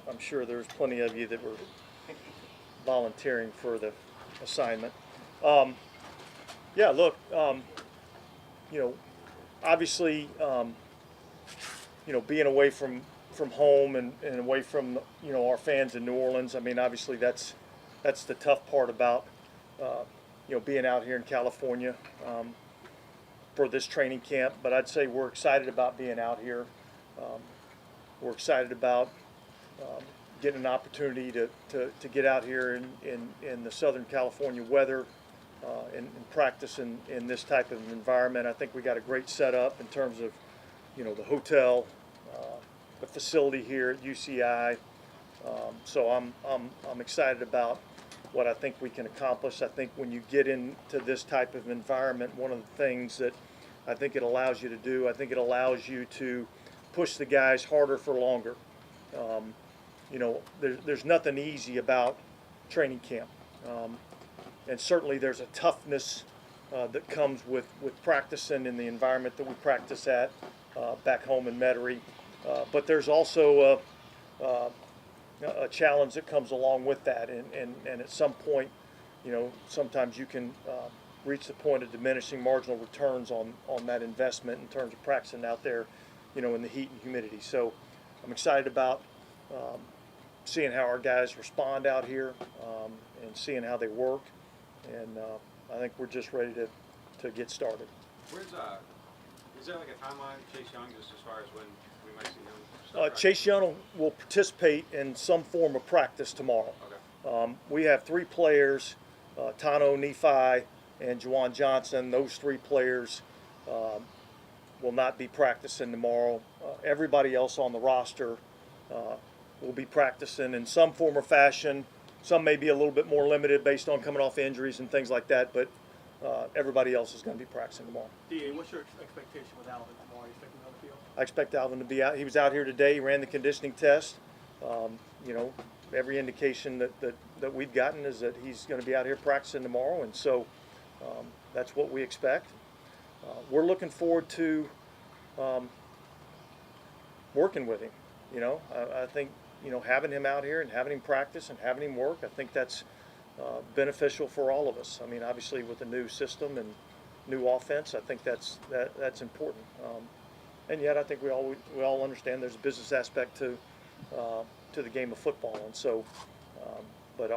I'm sure there's plenty of you that were volunteering for the assignment. Um, yeah, look, you know, obviously, being away from home and away from our fans in New Orleans. I mean, obviously that's the tough part about being out here in California for this training camp. But I'd say we're excited about being out here. Um, we're excited about getting an opportunity to get out here in the Southern California weather and practice in this type of environment. I think we got a great setup in terms of the hotel, uh, the facility here at UCI. So I'm excited about what I think we can accomplish. I think when you get into this type of environment, one of the things that I think it allows you to do, I think it allows you to push the guys harder for longer. Um, there's nothing easy about training camp. And certainly there's a toughness that comes with practicing in the environment that we practice at back home in Metairie. But there's also a challenge that comes along with that. And at some point, sometimes you can reach the point of diminishing marginal returns on that investment in terms of practicing out there, in the heat and humidity. So I'm excited about seeing how our guys respond out here and seeing how they work. And I think we're just ready to get started. Is there like a timeline, Chase Young, just as far as when we might see him? Chase Young will participate in some form of practice tomorrow. Okay. We have three players, Tano, Nephi, and Juwan Johnson. Those three players will not be practicing tomorrow. Everybody else on the roster will be practicing in some form or fashion. Some may be a little bit more limited based on coming off injuries and things like that, but everybody else is going to be practicing tomorrow. D.A., what's your expectation with Alvin tomorrow? Are you expecting him on the field? I expect Alvin to be out. He was out here today. He ran the conditioning test. Every indication that we've gotten is that he's going to be out here practicing tomorrow, and so that's what we expect. We're looking forward to working with him. I think having him out here and having him practice and having him work, I think that's beneficial for all of us. I mean, obviously with a new system and new offense, I think that's important. And yet, I think we all understand there's a business aspect to the game of football, and so. But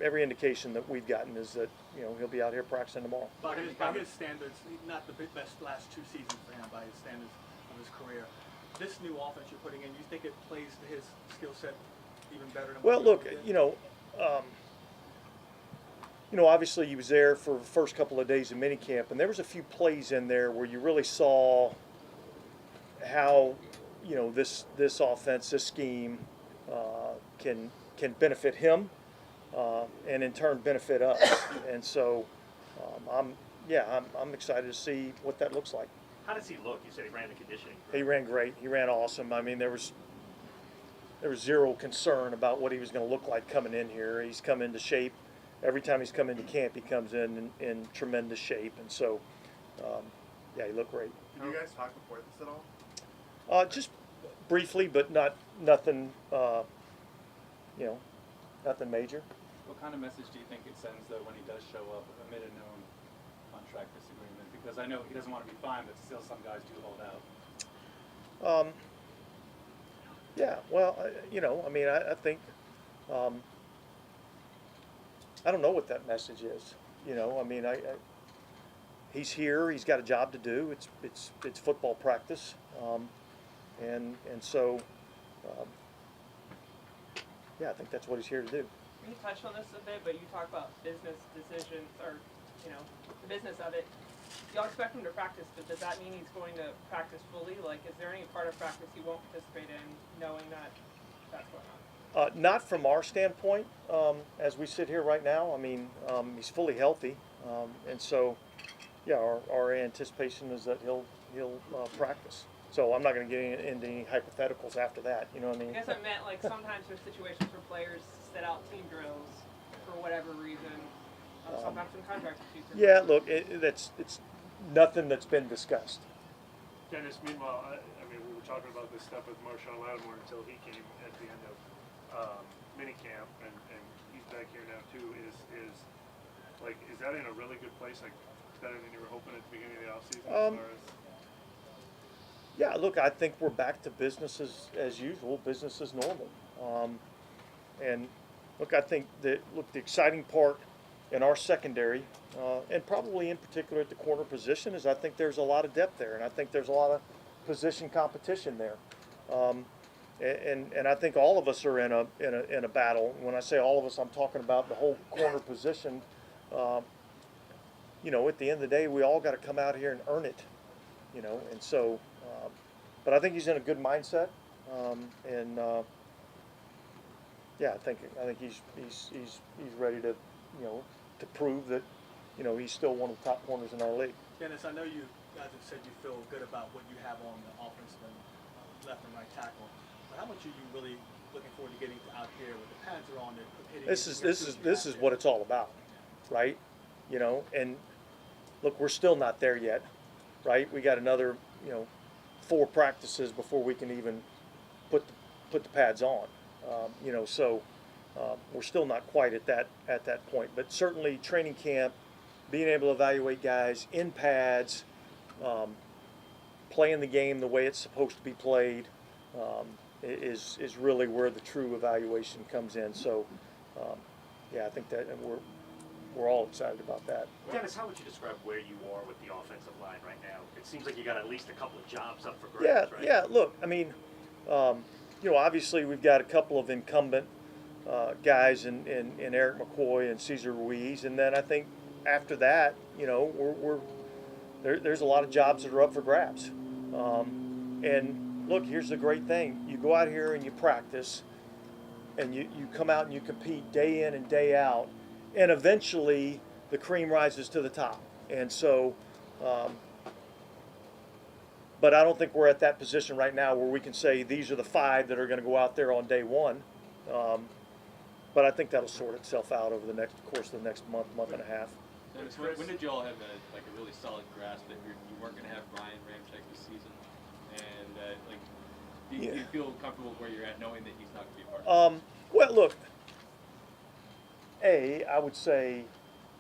every indication that we've gotten is that he'll be out here practicing tomorrow. By his standards, not the best last two seasons for him by his standards of his career. This new offense you're putting in, you think it plays to his skill set even better than? Well, look, obviously he was there for the first couple of days of minicamp, and there was a few plays in there where you really saw how this offense, this scheme can benefit him and in turn benefit us. And so I'm excited to see what that looks like. How does he look? You said he ran the conditioning. He ran great. He ran awesome. I mean, there was zero concern about what he was going to look like coming in here. He's come into shape. Every time he's come into camp, he comes in tremendous shape. And so, he looked great. Did you guys talk before this at all? Just briefly, but nothing, nothing major. What kind of message do you think it sends, though, when he does show up amid a known contract disagreement? Because I know he doesn't want to be fined, but still some guys do hold out. I think, I don't know what that message is. He's here. He's got a job to do. It's football practice, and so, I think that's what he's here to do. You touched on this a bit, but you talk about business decisions or, the business of it. Y'all expect him to practice, but does that mean he's going to practice fully? Like, is there any part of practice he won't participate in knowing that that's going on? Not from our standpoint, as we sit here right now. I mean, he's fully healthy, and so, our anticipation is that he'll practice. So I'm not going to get into any hypotheticals after that. You know what I mean? I guess I meant like sometimes there's situations where players set out team drills for whatever reason. Sometimes some contract issues. Yeah, look, it's nothing that's been discussed. Dennis, meanwhile, I mean, we were were talking about this stuff with Marshawn Lattimore until he came at the end of minicamp, and he's back here now too. Is that in a really good place? Like better than you were hoping at the beginning of the offseason as far as? Yeah, look, I think we're back to business as usual, business as normal. And look, I think the exciting part in our secondary, and probably in particular at the corner position, is I think there's a lot of depth there, and I think there's a lot of position competition there. And I think all of us are in a battle. When I say all of us, I'm talking about the whole corner position. You know, at the end of the day, we all got to come out here and earn it. You know, and so, but I think he's in a good mindset, and yeah, I think he's ready to, you know, to prove that, you know, he's still one of the top corners in our league. Dennis, I know you guys have said you feel good about what you have on the offensive and left and right tackle, but how much are you really looking forward to getting out here with the pads are on? This is what it's all about, right? You know, and look, we're still not there yet, right? We got another, you know, 4 practices before we can even put the pads on. You know, so we're still not quite at that point. But certainly, training camp, being able to evaluate guys in pads, playing the game the way it's supposed to be played, is really where the true evaluation comes in. So, yeah, I think that we're all excited about that. Dennis, how would you describe where you are with the offensive line right now? It seems like you got at least a couple of jobs up for grabs, right? Yeah. Look, I mean, you know, obviously we've got a couple of incumbent guys in Eric McCoy and Cesar Ruiz, and then I think after that, you know, there's a lot of jobs that are up for grabs. And look, here's the great thing: you go out here and you practice, and you come out and you compete day in and day out, and eventually the cream rises to the top. And so, but I don't think we're at that position right now where we can say these are the 5 that are going to go out there on day 1. But I think that'll sort itself out over the course of the next month and a half. Dennis, when did you all have a really solid grasp that you weren't going to have Ryan Ramczyk this season? And do you feel comfortable where you're at knowing that he's not going to be a part of it? Well, look, I would say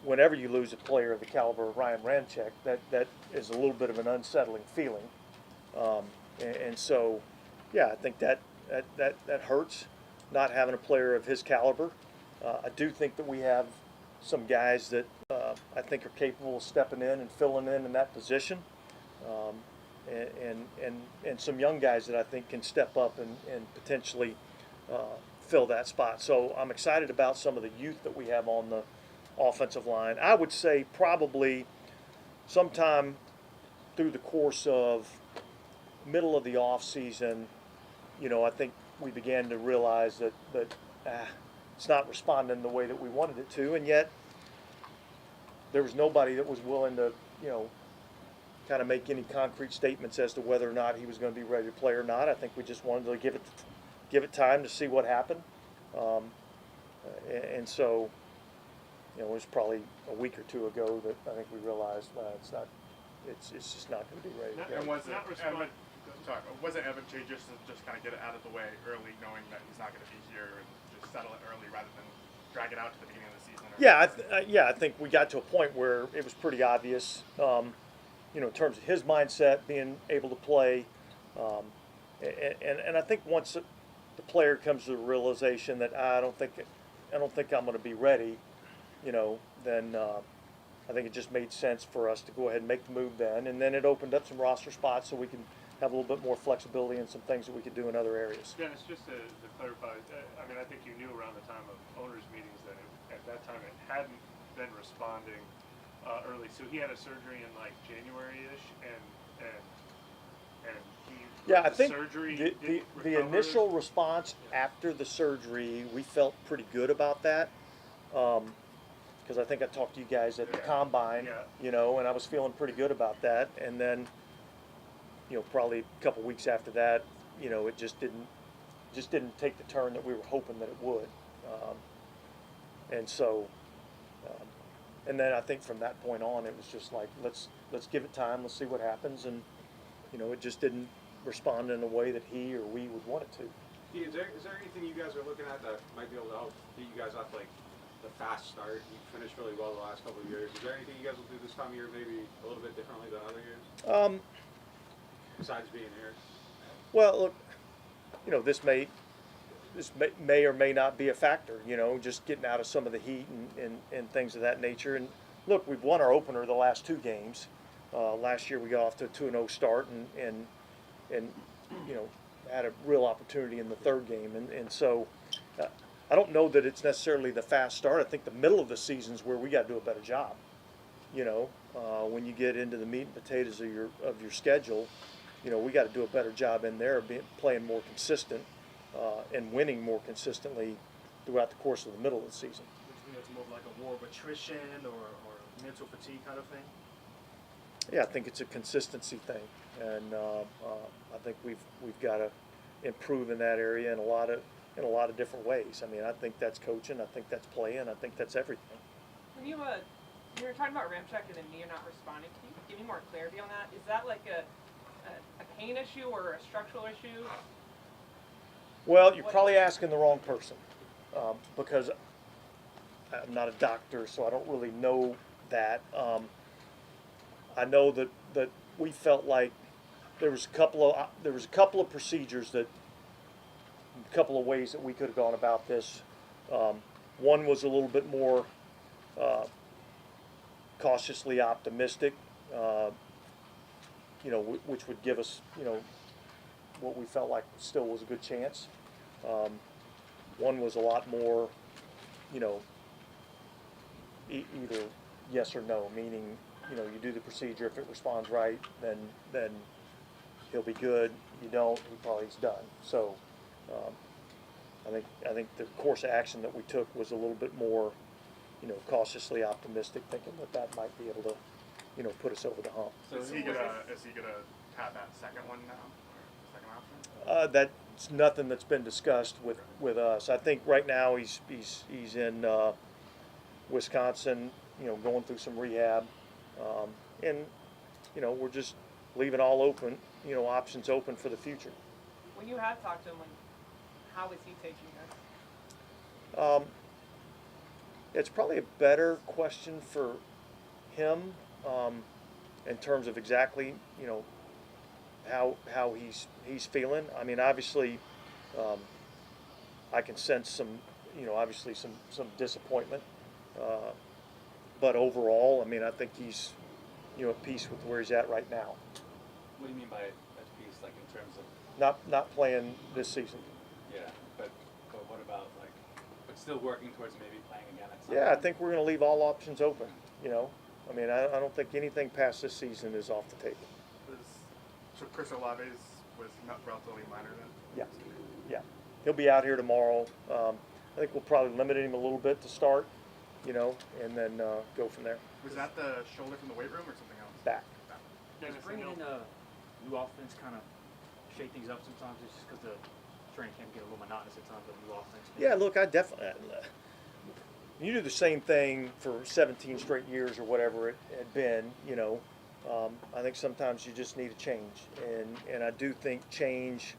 whenever you lose a player of the caliber of Ryan Ramczyk, that is a little bit of an unsettling feeling. And so, yeah, I think that hurts, not having a player of his caliber. I do think that we have some guys that I think are capable of stepping in and filling in that position, and some young guys that I think can step up and potentially fill that spot. So I'm excited about some of the youth that we have on the offensive line. I would say probably sometime through the course of middle of the off season, you know, I think we began to realize that it's not responding the way that we wanted it to, and yet there was nobody that was willing to, you know, kind of make any concrete statements as to whether or not he was going to be ready to play or not. I think we just wanted to give it time to see what happened, and so, you know, it was probably a week or 2 ago that I think we realized it's just not going to be ready to go. And wasn't Evan just kind of get it out of the way early, knowing that he's not going to be here, and just settle it early rather than drag it out to the beginning of the season? I think we got to a point where it was pretty obvious, you know, in terms of his mindset, being able to play, and I think once the player comes to the realization that I don't think I'm going to be ready, you know, then I think it just made sense for us to go ahead and make the move then, and then it opened up some roster spots so we can have a little bit more flexibility and some things that we could do in other areas. Dennis, just to clarify, I mean, I think you knew around the time of owners' meetings that at that time it hadn't been responding early. So he had a surgery in like January-ish, and he I the think surgery the initial response after the surgery, we felt pretty good about that. Because I think I talked to you guys at the combine, you know, and I was feeling pretty good about that. And then, you know, probably a couple weeks after that, you know, it just didn't take the turn that we were hoping that it would. And so, and then I think from that point on, it was just like let's give it time, let's see what happens, and you know, it just didn't respond in a way that he or we would want it to. Is there anything you guys are looking at that might be able to help get you guys off like the fast start? You finished really well the last couple of years. Is there anything you guys will do this time of year maybe a little bit differently than other years? Besides being here? Well, look, this may or may not be a factor. Just getting out of some of the heat and things of that nature. And look, we've won our opener the last 2 games. Last year we got off to a 2-0 start and had a real opportunity in the 3rd game. And so I don't know that it's necessarily the fast start. I think the middle of the season is where we got to do a better job. When you get into the meat and potatoes of your schedule, we got to do a better job in there of playing more consistent and winning more consistently throughout the course of the middle of the season. Which means it's more like a war of attrition or mental fatigue kind of thing? Yeah, I think it's a consistency thing, and I think we've got to improve in that area in a lot of different ways. I mean, I think that's coaching, I think that's playing, I think that's everything. When you were talking about Ramczyk and then Mia not responding, can you give me more clarity on that? Is that like a pain issue or a structural issue? Well, you're probably asking the wrong person because I'm not a doctor, so I don't really know that. I know that we felt like there was a couple of procedures a couple of ways that we could have gone about this. One was a little bit more cautiously optimistic, which would give us, what we felt like still was a good chance. One was a lot more, either yes or no, meaning, you do the procedure. If it responds right, then he'll be good. You don't, he probably is done. So I think the course of action that we took was a little bit more, cautiously optimistic, thinking that might be able to, put us over the hump. So is he gonna have that second one now, or second option? That's nothing that's been discussed with us. I think right now he's in Wisconsin, going through some rehab, and we're just leaving all open, options open for the future. When you have talked to him, how is he taking this? It's probably a better question for him in terms of exactly, how he's feeling. I mean, obviously, I can sense some, obviously some disappointment. But overall, I mean, I think he's, at peace with where he's at right now. What do you mean by at peace, like in terms of? Not playing this season. Yeah, but what about but still working towards maybe playing again at some Yeah, I point? think we're going to leave all options open. I mean, I don't think anything past this season is off the table. So Chris Olave was not relatively minor then? Yeah, he'll be out here tomorrow. I think we'll probably limit him a little bit to start, and then go from there. Was that the shoulder from the weight room or something else? Back. Does bringing in a new offense kind of shake things up sometimes? It's just because the training camp get a little monotonous at times with new offense. Yeah, look, I definitely. You do the same thing for 17 straight years or whatever it had been, I think sometimes you just need a change, and I do think change,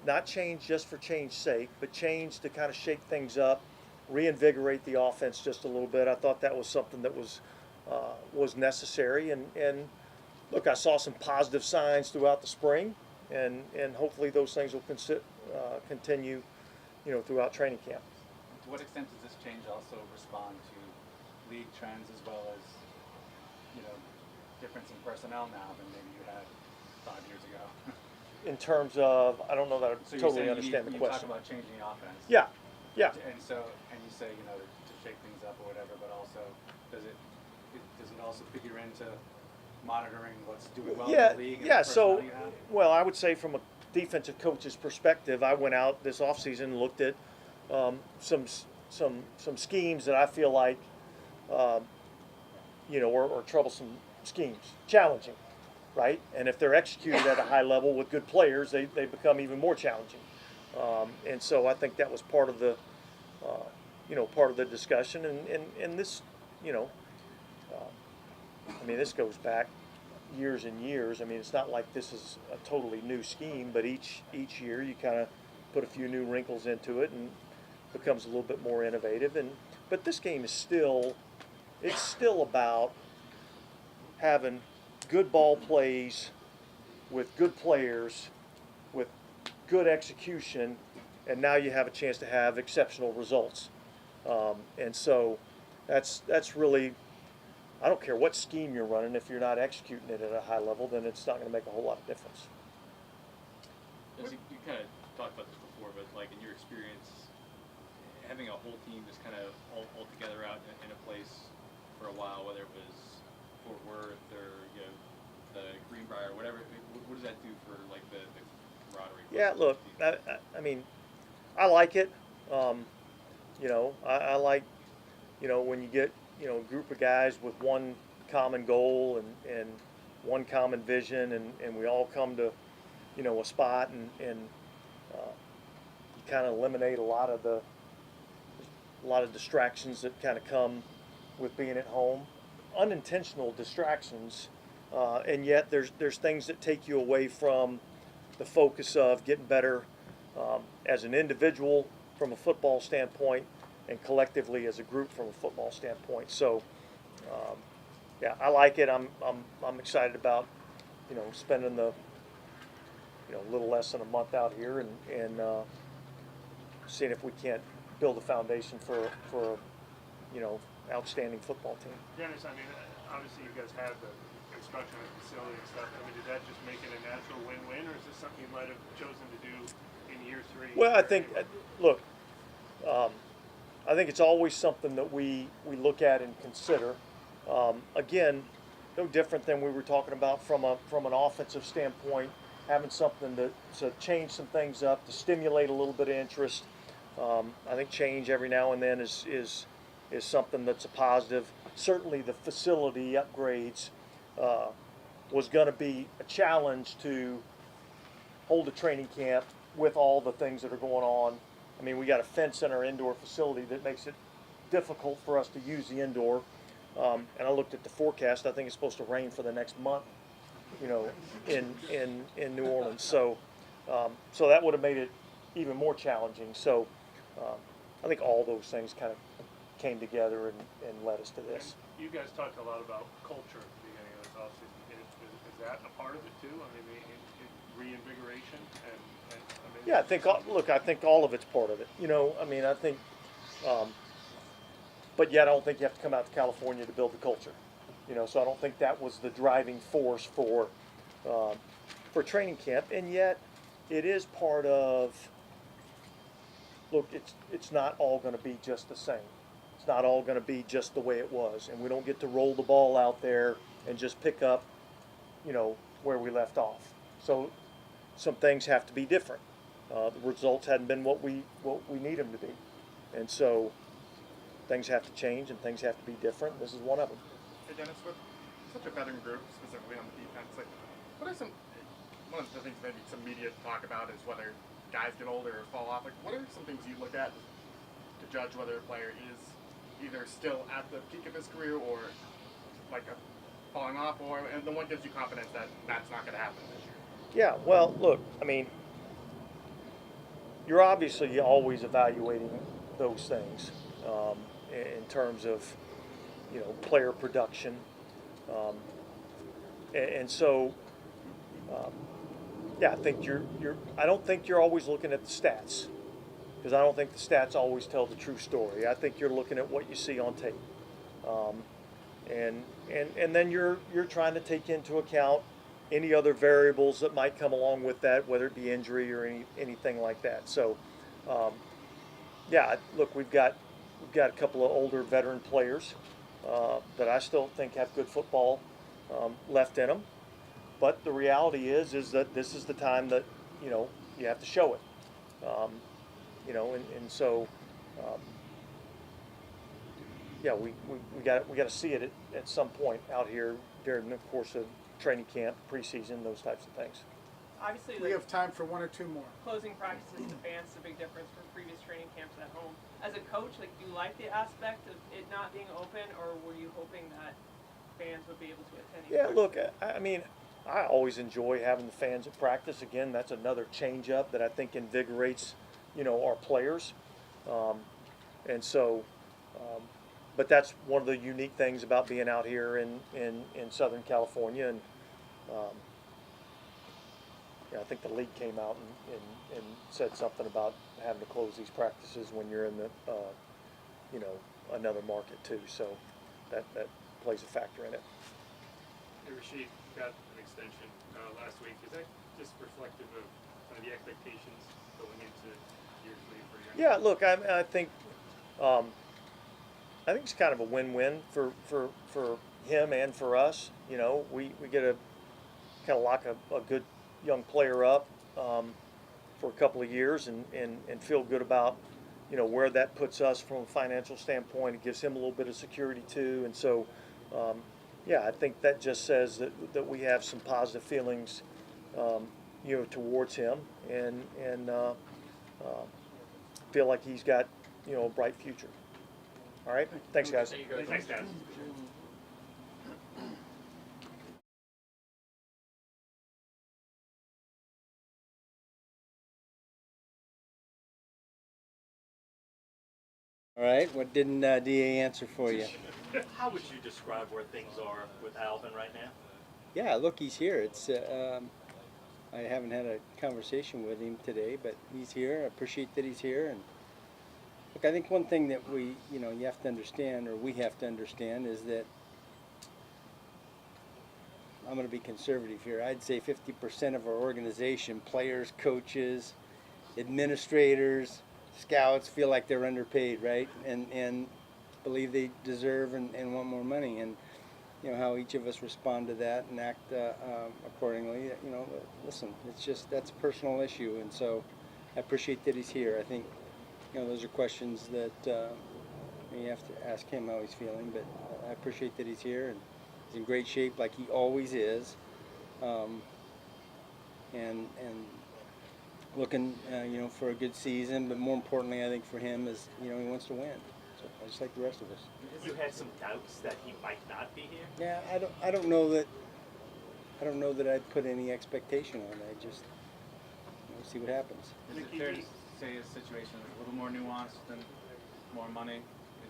not change just for change's sake, but change to kind of shake things up, reinvigorate the offense just a little bit. I thought that was something that was necessary, and look, I saw some positive signs throughout the spring, and hopefully those things will continue, throughout training camp. To what extent does this change also respond to league trends as well as, difference in personnel now than maybe you had 5 years ago? In terms of, I don't know that I So totally understand the you question. talk about changing the offense. Yeah. And you say, to shake things up or whatever, but also, does it also figure into monitoring what's doing well in the league? And the So, personnel you have? well, I would say from a defensive coach's perspective, I went out this offseason and looked at some schemes that I feel like, are troublesome schemes, challenging, right? And if they're executed at a high level with good players, they become even more challenging. And so I think that was part of the, part of the discussion. And this, I mean, this goes back years and years. I mean, it's not like this is a totally new scheme, but each year you kind of put a few new wrinkles into it and becomes a little bit more innovative. But this game is still about having good ball plays with good players, with good execution, and now you have a chance to have exceptional results. And so that's really, I don't care what scheme you're running, if you're not executing it at a high level, then it's not going to make a whole lot of difference. As you kind of talked about this before, but like in your experience, having a whole team just kind of all together out in a place for a while, whether it was Fort Worth or the Greenbrier, whatever, what does that do for like the camaraderie? Yeah, look, I mean, I like it. I like, when you get, a group of guys with one common goal and one common vision, and we all come to, a spot, and you kind of eliminate a lot of distractions that kind of come with being at home, unintentional distractions, and yet there's things that take you away from the focus of getting better as an individual from a football standpoint, and collectively as a group from a football standpoint. So, yeah, I like it. I'm excited about spending the little less than a month out here and seeing if we can't build a foundation for a outstanding football team. Dennis, I mean, obviously you guys have the construction of the facility and stuff. I mean, did that just make it a natural win-win, or is this something you might have chosen to do in year 3? Well, I think, look, I think it's always something that we look at and consider. Again, no different than we were talking about from an offensive standpoint, having something to change some things up, to stimulate a little bit of interest. I think change every now and then is something that's a positive. Certainly the facility upgrades was going to be a challenge to hold a training camp with all the things that are going on. I mean, we got a fence in our indoor facility that makes it difficult for us to use the indoor. And I looked at the forecast. I think it's supposed to rain for the next month, in New Orleans. So that would have made it even more challenging. So I think all those things kind of came together and led us to this. You guys talked a lot about culture at the beginning of this offseason. Is that a part of it too? I mean, reinvigoration and I mean, yeah, I think all of it's part of it. I mean, I think, but yet I don't think you have to come out to California to build the culture. So I don't think that was the driving force for training camp. And yet, it is part of. Look, it's not all going to be just the same. It's not all going to be just the way it was, and we don't get to roll the ball out there and just pick up, where we left off. So some things have to be different. The results hadn't been what we need them to be, and so things have to change and things have to be different. This is one of them. Hey Dennis, with such a veteran group, specifically on the defense, like what are one of the things maybe some media talk about is whether guys get older or fall off. Like, what are some things you look at to judge whether a player is either still at the peak of his career or like falling off, and then what gives you confidence that that's not going to happen this year? Yeah, well, look, I mean, you're obviously always evaluating those things in terms of, player production, and so. Yeah, I think I don't think you're always looking at the stats, because I don't think the stats always tell the true story. I think you're looking at what you see on tape, and then you're trying to take into account any other variables that might come along with that, whether it be injury or anything like that. So, yeah, look, we've got a couple of older veteran players that I still think have good football left in them. But the reality is that this is the time that you have to show it, and so yeah, we got to see it at some point out here during the course of training camp, preseason, those types of things. Obviously, We have time for one or two more. closing practices to fans is a big difference from previous training camps at home. As a coach, do you like the aspect of it not being open, or were you hoping that fans would be able to attend. Yeah, look, I mean, I always enjoy having the fans at practice. Again, that's another change up that I think invigorates, our players. Um, and so, but that's one of the unique things about being out here in Southern California. And yeah, I think the league came out and said something about having to close these practices when you're in the, another market too. So that plays a factor in it. Hey, Rashid got an extension last week. Is that just reflective of the expectations going into year 3 for your? Yeah, look, I think it's kind of a win-win for him and for us. We get to kind of lock a good young player up for a couple of years and feel good about where that puts us from a financial standpoint. It gives him a little bit of security too, and so yeah, I think that just says that we have some positive feelings towards him and feel like he's got a bright future. All right, thanks guys. Thanks, guys. All right, what didn't DA answer for you? How would you describe where things are with Alvin right now? Yeah, look, he's here. I haven't had a conversation with him today, but he's here. I appreciate that he's here. And look, I think one thing that you have to understand, or we have to understand, is that I'm going to be conservative here. I'd say 50% of our organization, players, coaches, administrators, scouts, feel like they're underpaid, right? And believe they deserve and want more money. And how each of us respond to that and act accordingly. Listen, that's a personal issue, and so I appreciate that he's here. I think those are questions that you have to ask him how he's feeling, but I appreciate that he's here and he's in great shape like he always is, and looking for a good season. But more importantly, I think for him is he wants to win, so just like the rest of us. You had some doubts that he might not be here? Yeah, I don't know that I'd put any expectation on it. I just see what happens. Is it fair to say his situation is a little more nuanced than more money?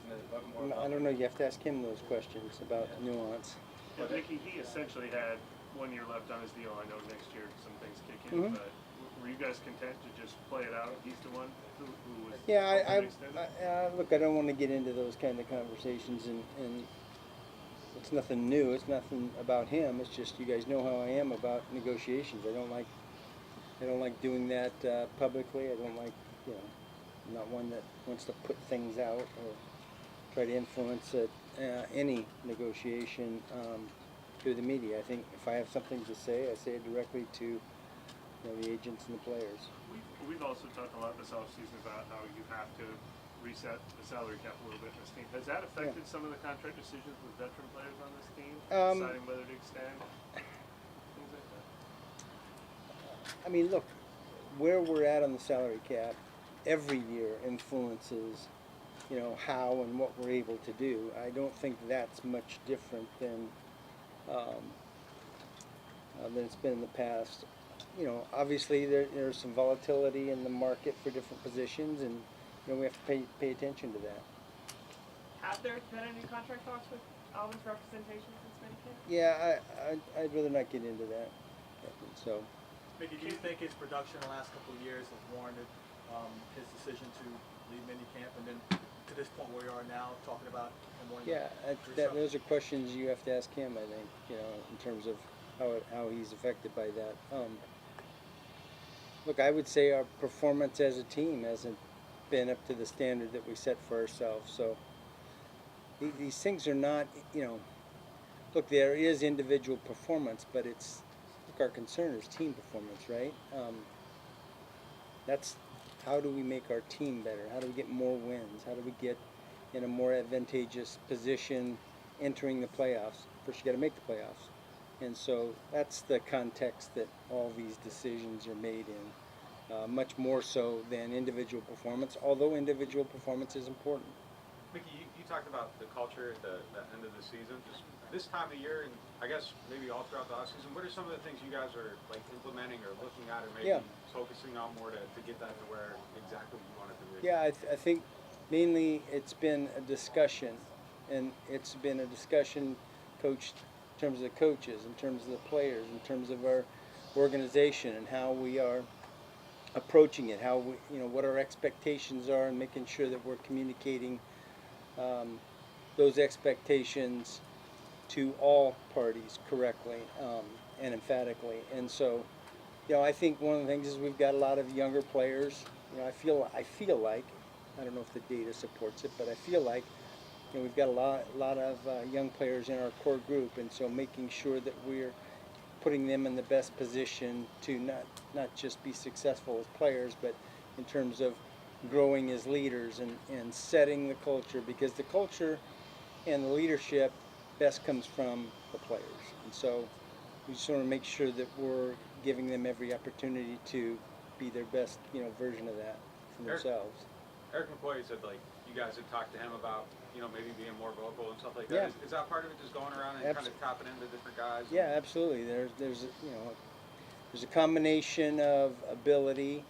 Isn't it about more about I don't know. You have to ask him those questions about nuance. But Mickey, he essentially had 1 year left on his deal. I know next year some things kick in, but were you guys content to just play it out? He's the one who was. Yeah, look, I don't want to get into those kind of conversations, and it's nothing new. It's nothing about him. It's just you guys know how I am about negotiations. I don't like doing that publicly. I don't like, I'm not one that wants to put things out or try to influence any negotiation through the media. I think if I have something to say, I say it directly to the agents and the players. We've also talked a lot this offseason about how you have to reset the salary cap a little bit in this team. Has that affected some of the contract decisions with veteran players on this team, deciding whether to extend, things like that? I mean, look, where we're at on the salary cap every year influences, how and what we're able to do. I don't think that's much different than it's been in the past. Obviously there's some volatility in the market for different positions, and we have to pay attention to that. Have there been any contract talks with Alvin's representation since minicamp? Yeah, I'd rather not get into that. So. Mickey, do you think his production the last couple of years has warranted his decision to leave minicamp, and then to this point where we are now, talking about him wanting to those are questions you have to ask him, I think, in terms of how he's affected by that. Look, I would say our performance as a team hasn't been up to the standard that we set for ourselves. So these things are not, look, there is individual performance, but our concern is team performance, right? That's how do we make our team better? How do we get more wins? How do we get in a more advantageous position entering the playoffs? First, you got to make the playoffs. And so that's the context that all these decisions are made in, much more so than individual performance, although individual performance is important. Mickey, you talked about the culture at the end of the season. Just this time of year, and I guess maybe all throughout the off season, what are some of the things you guys are like implementing or looking at, or maybe focusing on more to get that to where exactly you want it to be? Yeah, I think mainly it's been a discussion, and it's been a discussion, coach, in terms of the coaches, in terms of the players, in terms of our organization and how we are approaching it, how we, what our expectations are, and making sure that we're communicating those expectations to all parties correctly and emphatically. And so, I think one of the things is we've got a lot of younger players. I feel like, I don't know if the data supports it, but I feel like we've got a lot of young players in our core group, and so making sure that we're putting them in the best position to not just be successful as players, but in terms of growing as leaders and setting the culture, because the culture and the leadership best comes from the players. And so we just want to make sure that we're giving them every opportunity to be their best, version of that for themselves. Eric McCoy said, like, you guys had talked to him about, maybe being more vocal and stuff like that. Yeah. Is that part of it, just going around and kind of tapping into different guys? Yeah, absolutely. There's a combination of ability,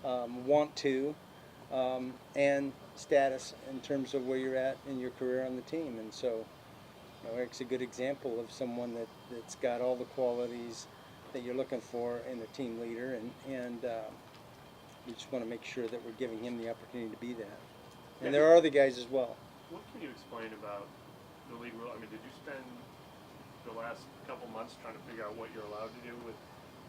want to, and status in terms of where you're at in your career on the team. And so, Eric's a good example of someone that's got all the qualities that you're looking for in a team leader, and we just want to make sure that we're giving him the opportunity to be that. And there are other guys as well. What can you explain about the league rule? I mean, did you spend the last couple months trying to figure out what you're allowed to do with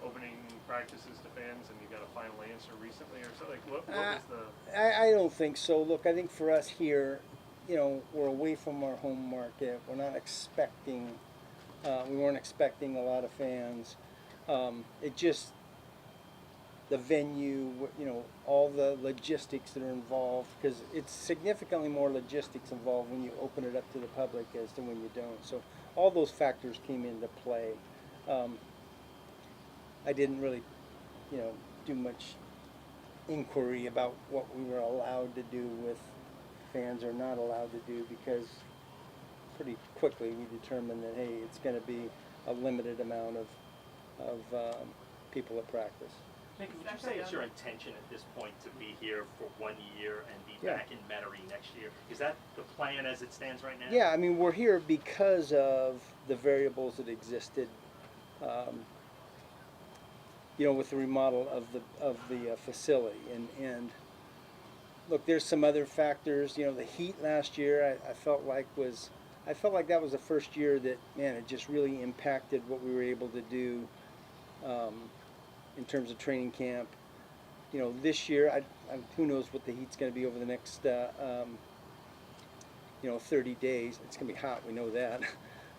opening practices to fans, and you got a final answer recently, or something? Like, what was the? I don't think so. Look, I think for us here, we're away from our home market. We're not expecting. We weren't expecting a lot of fans. It just. The venue, all the logistics that are involved, because it's significantly more logistics involved when you open it up to the public as to when you don't. So all those factors came into play. I didn't really, do much inquiry about what we were allowed to do with fans or not allowed to do, because pretty quickly we determined that, hey, it's going to be a limited amount of people at practice. Mickey, would you say it's your intention at this point to be here for 1 year and be back in Metairie next year? Is that the plan as it stands right now? Yeah, I mean, we're here because of the variables that existed, with the remodel of the facility. And look, there's some other factors. The heat last year, I felt like that was the first year that, man, it just really impacted what we were able to do. In terms of training camp, this year, who knows what the heat's going to be over the next, 30 days. It's going to be hot, we know that.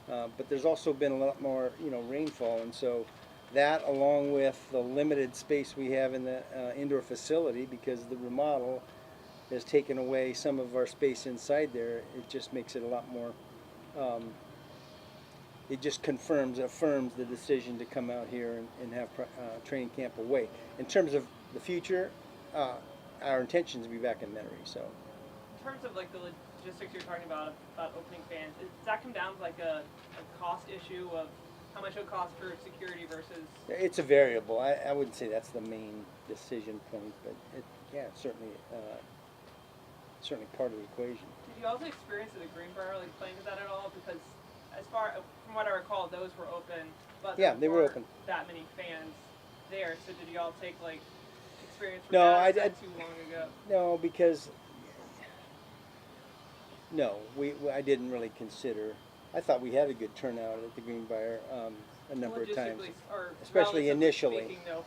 But there's also been a lot more, rainfall, and so that, along with the limited space we have in the indoor facility, because the remodel has taken away some of our space inside there, it just makes it a lot more. It just affirms the decision to come out here and have training camp away. In terms of the future, our intention is to be back in Metairie. So, in terms of like the logistics you're talking about opening fans, does that come down to like a cost issue of how much it would cost for security versus? It's a variable. I wouldn't say that's the main decision point, but it's certainly part of the equation. Did you also experience at the Greenbrier like playing to that at all? Because from what I recall, those were open, but they were open. That many fans there. So did you all take like experience from No, that too long ago? No, because I didn't really consider. I thought we had a good turnout at the Greenbrier a number of times, especially initially. Speaking, though,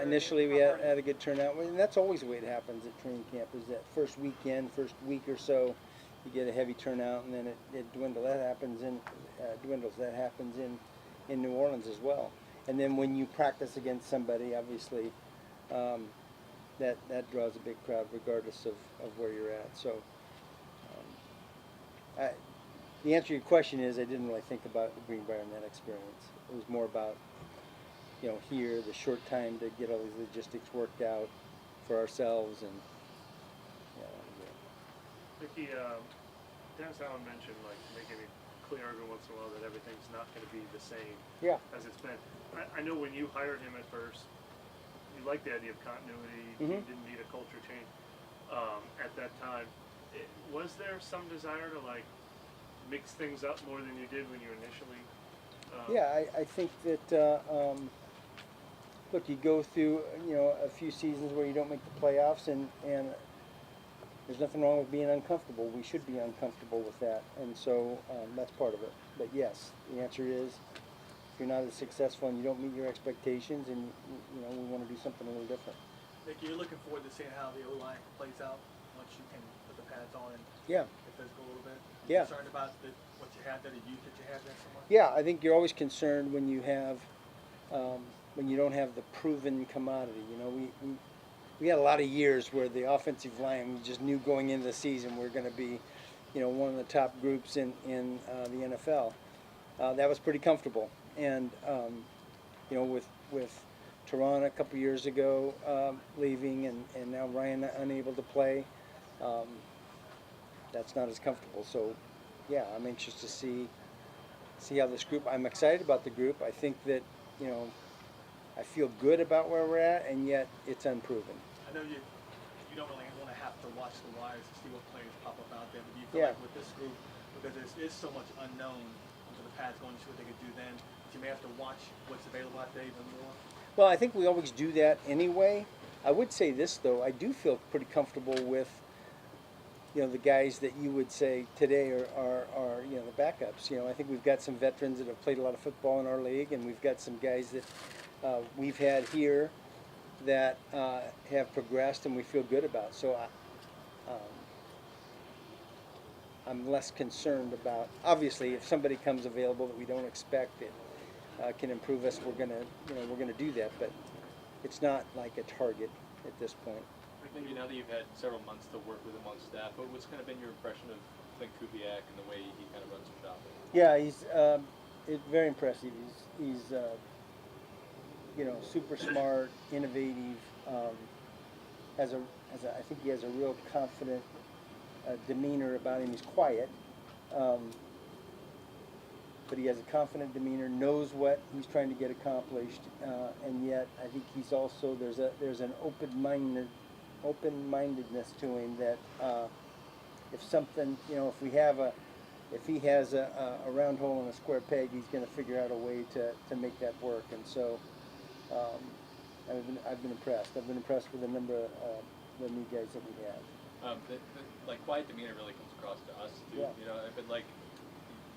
Initially we had a good turnout, and that's always the way it happens at training camp. Is that first week or so. You get a heavy turnout, and then it dwindles. That happens in New Orleans as well. And then when you practice against somebody, obviously, that draws a big crowd, regardless of where you're at. So, the answer to your question is I didn't really think about the Greenbrier in that experience. It was more about, here the short time to get all these logistics worked out for ourselves and. Mickey, Dennis Allen mentioned, like, making it clear every once in a while that everything's not going to be the same Yeah. as it's been. I know when you hired him at first, you liked the idea of continuity. You didn't need a culture change at that time. Was there some desire to, like, mix things up more than you did when you initially? Yeah, I think that, look, you go through, you know, a few seasons where you don't make the playoffs, and there's nothing wrong with being uncomfortable. We should be uncomfortable with that, and so that's part of it. But yes, the answer is, if you're not as successful and you don't meet your expectations, and you know, we want to do something a little different. Mickey, you're looking forward to seeing how the O-line plays out once you can put the pads on and Yeah. get physical a little bit? Yeah. Concerned about what you had there, the youth that you had there somewhat? Yeah, I think you're always concerned when you have, when you don't have the proven commodity. You know, we had a lot of years where the offensive line, we just knew going into the season we're going to be, you know, one of the top groups in the NFL. That was pretty comfortable, and you know, with Toronto a couple years ago leaving, and now Ryan unable to play, that's not as comfortable. So, yeah, I'm anxious to see how this group. I'm excited about the group. I think that, you know, I feel good about where we're at, and yet it's unproven. I know you don't really want to have to watch the wires to see what players pop up out there, but do you feel Yeah. like with this group, because there is so much unknown until the pads going to see what they could do then, that you may have to watch what's available out there even more? Well, I think we always do that anyway. I would say this, though. I do feel pretty comfortable with, you know, the guys that you would say today are you know, the backups. You know, I think we've got some veterans that have played a lot of football in our league, and we've got some guys that we've had here that have progressed and we feel good about. So I'm less concerned about, obviously, if somebody comes available that we don't expect it can improve us, we're gonna do that, but it's not like a target at this point. Maybe now that you've had several months to work with him on staff, but what's kind of been your impression of Clint Kubiak and the way he kind of runs the shop? Yeah, he's very impressive. He's you know, super smart, innovative. I think he has a real confident demeanor about him. He's quiet, but he has a confident demeanor. Knows what he's trying to get accomplished, and yet I think he's also there's an open-mindedness to him that if something, you know, if he has a round hole in a square peg, he's going to figure out a way to make that work. And so I've been impressed. I've been impressed with a number of the new guys that we have. The like quiet demeanor really comes across to us too. Yeah. You know, but like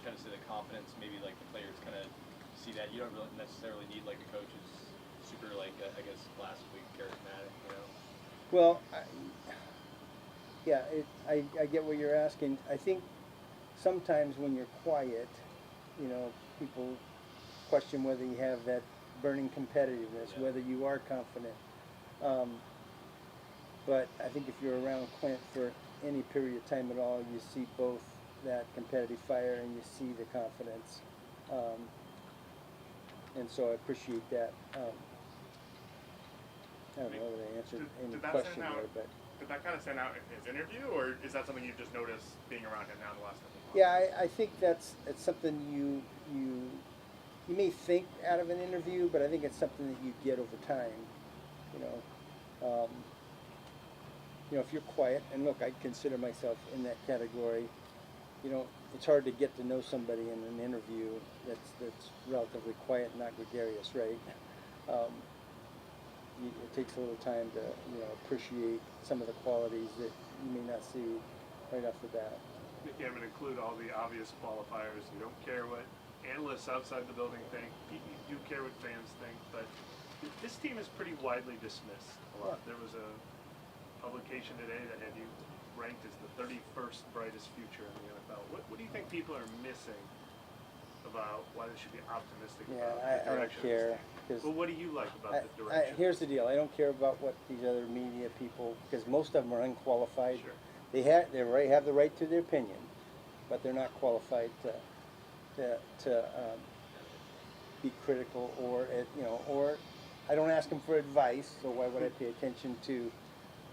trying to say the confidence, maybe like the players kind of see that. You don't really necessarily need like a coach who's super like I guess classically charismatic. You know. Well, I get what you're asking. I think sometimes when you're quiet, you know, people question whether you have that burning competitiveness, whether you are confident. But I think if you're around Clint for any period of time at all, you see both that competitive fire and you see the confidence. And so I appreciate that. I don't know whether I answered any question there, but. Did that kind of stand out in his interview, or is that something you've just noticed being around him now the last couple of months? Yeah, I think it's something you may think out of an interview, but I think it's something that you get over time. You know, if you're quiet, and look, I consider myself in that category. You know, it's hard to get to know somebody in an interview that's relatively quiet and not gregarious, right? It takes a little time to, you know, appreciate some of the qualities that you may not see right off the bat. Mickey, I'm going to include all the obvious qualifiers. You don't care what analysts outside the building think. You do care what fans think, but this team is pretty widely dismissed a lot. There was a publication today that had you ranked as the 31st brightest future in the NFL. What do you think people are missing about why they should be optimistic about the I don't direction care. Well, what do you like about the direction? Here's the deal. I don't care about what these other media people, because most of them are unqualified. Sure. They have the right to their opinion, but they're not qualified to be critical or I don't ask them for advice. So why would I pay attention to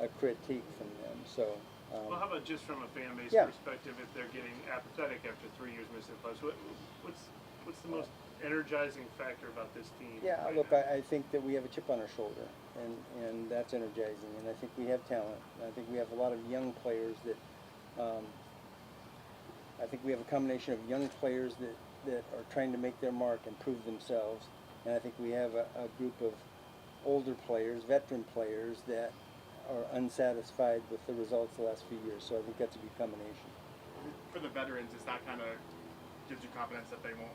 a critique from them? So Well, how about just from a fan base Yeah. perspective, if they're getting apathetic after 3 years missing the playoffs, what's the most energizing factor about this team? Yeah, right look, now? I think that we have a chip on our shoulder, and that's energizing, and I think we have talent. I think we have a lot of young players that, I think we have a combination of young players that are trying to make their mark and prove themselves, and I think we have a group of older players, veteran players, that are unsatisfied with the results the last few years, so I think that's a good combination. For the veterans, is that kind of gives you confidence that they won't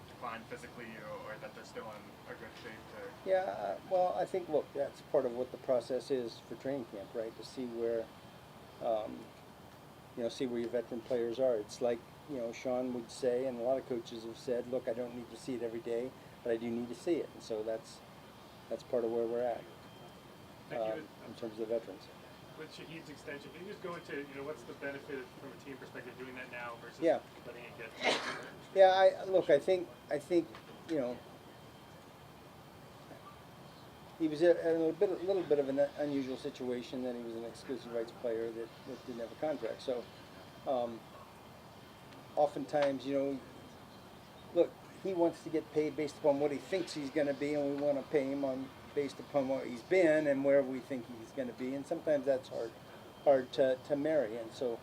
decline physically, or that they're still in a good shape to? Yeah, well, I think, look, that's part of what the process is for training camp, right? To see where, see where your veteran players are. It's like, Sean would say, and a lot of coaches have said, look, I don't need to see it every day, but I do need to see it. And so that's part of where we're at in terms of the veterans. With Shahid's extension, can you just go into, what's the benefit from a team perspective doing that now versus Yeah. letting it get? Yeah, I think, he was in a little bit of an unusual situation that he was an exclusive rights player that didn't have a contract. So, oftentimes, look, he wants to get paid based upon what he thinks he's going to be, and we want to pay him based upon what he's been and where we think he's going to be. And sometimes that's hard to marry. And so,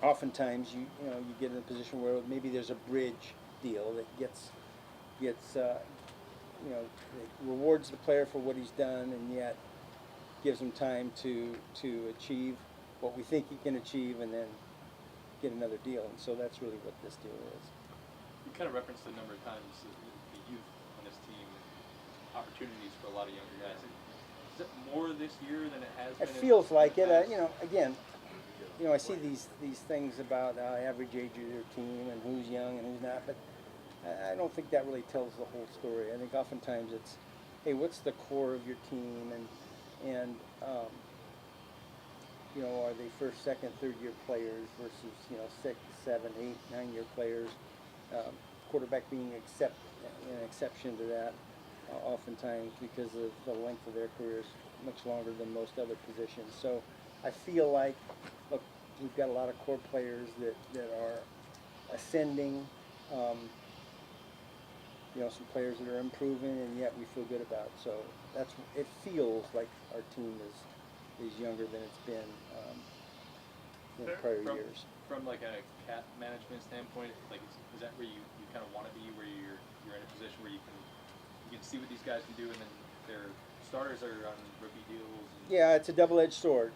oftentimes, you get in a position where maybe there's a bridge deal that gets that rewards the player for what he's done, and yet gives him time to achieve what we think he can achieve, and then get another deal. And so that's really what this deal is. You kind of referenced a number of times the youth on this team, opportunities for a lot of younger guys. Is it more this year than it has been? It feels like it. Again, I see these things about average age of your team and who's young and who's not, but I don't think that really tells the whole story. I think oftentimes it's, hey, what's the core of your team, and are they first, second, third year players versus 6, 7, 8, 9 year players? Quarterback being an exception to that, oftentimes because of the length of their careers, much longer than most other positions. So I feel like, look, we've got a lot of core players that are ascending. Some players that are improving, and yet we feel good about. So it feels like our team is younger than it's been in prior years. From like a cap management standpoint, like is that where you kind of want to be, where you're in a position where you can see what these guys can do, and then their starters are on rookie deals? Yeah, it's a double-edged sword.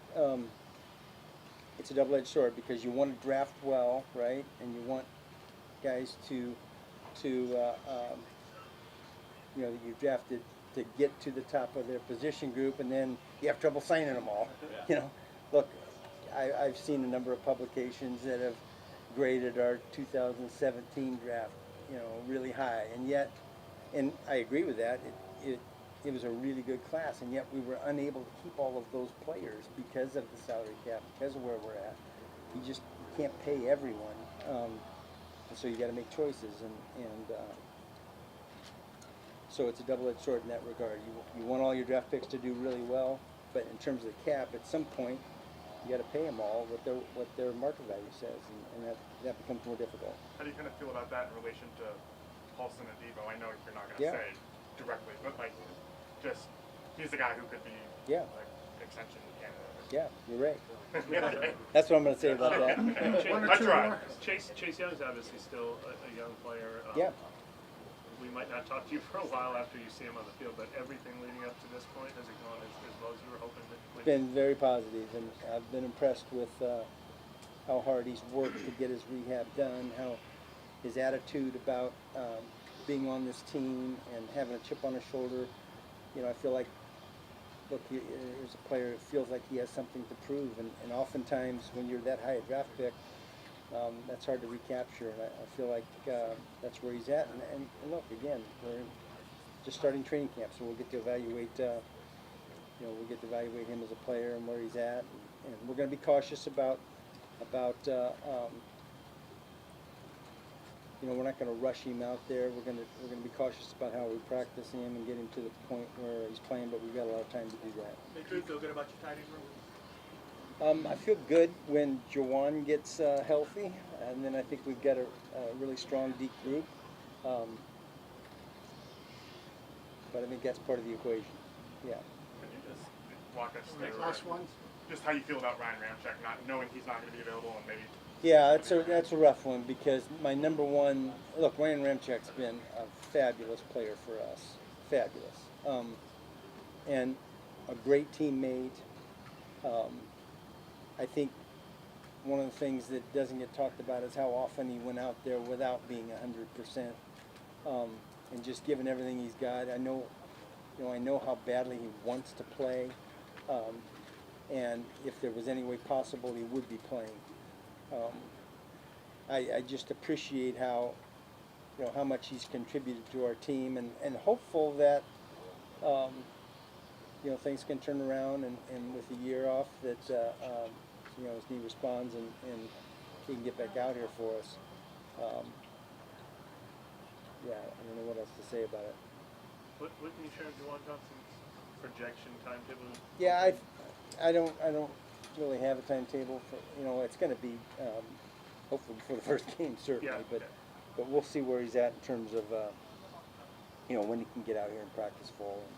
It's a double-edged sword because you want to draft well, right, and you want guys that you've drafted to get to the top of their position group, and then you have trouble signing them all. Yeah. Look, I've seen a number of publications that have graded our 2017 draft, really high, and I agree with that. It was a really good class, and yet we were unable to keep all of those players because of the salary cap, because of where we're at. You can't pay everyone, and so you got to make choices, and so it's a double-edged sword in that regard. You want all your draft picks to do really well, but in terms of the cap, at some point, you got to pay them all what their market value says, and that becomes more difficult. How do you kind of feel about that in relation to Paulson and Debo? I know you're not going to Yeah. say directly, but he's the guy who could be extension candidate. Yeah, you're right. That's what I'm going to say about that. I tried. Chase Young's obviously still a young player. Yeah. We might not talk to you for a while after you see him on the field, but everything leading up to this point, has it gone as well as you were hoping? Been very positive, and I've been impressed with how hard he's worked to get his rehab done, how his attitude about being on this team and having a chip on his shoulder. I feel like, look, here's a player that feels like he has something to prove, and oftentimes when you're that high a draft pick, that's hard to recapture, and I feel like that's where he's at. And look, again, we're just starting training camp, so we'll get to evaluate. We'll get to evaluate him as a player and where he's at, and we're going to be cautious about. We're not going to rush him out there. We're going to be cautious about how we practice him and get him to the point where he's playing. But we've got a lot of time to do that. Make you feel good about your tight end room? I feel good when Jawan gets healthy, and then I think we've got a really strong deep group. But I think that's part of the equation. Yeah. Can you just walk us through Last one. just how you feel about Ryan Ramczyk, not knowing he's not going to be available, and maybe? Yeah, that's a rough one because my number one look, Ryan Ramczyk's been a fabulous player for us, fabulous, and a great teammate. I think one of the things that doesn't get talked about is how often he went out there without being 100%, and just giving everything he's got. I know how badly he wants to play, and if there was any way possible, he would be playing. I just appreciate how much he's contributed to our team, and hopeful that things can turn around, and with a year off that his knee responds and he can get back out here for us. Yeah, I don't know what else to say about it. What can you share of Juwan Johnson's projection timetable? Yeah, I don't really have a timetable for, it's going to be hopefully before the first game certainly, Yeah, but we'll see where he's at in terms of when he can get out here and practice full, and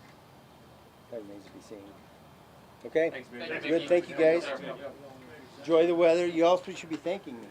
that remains to be seen. Okay? Thanks, Good. Thank you guys. Enjoy the weather. You also should be thanking me.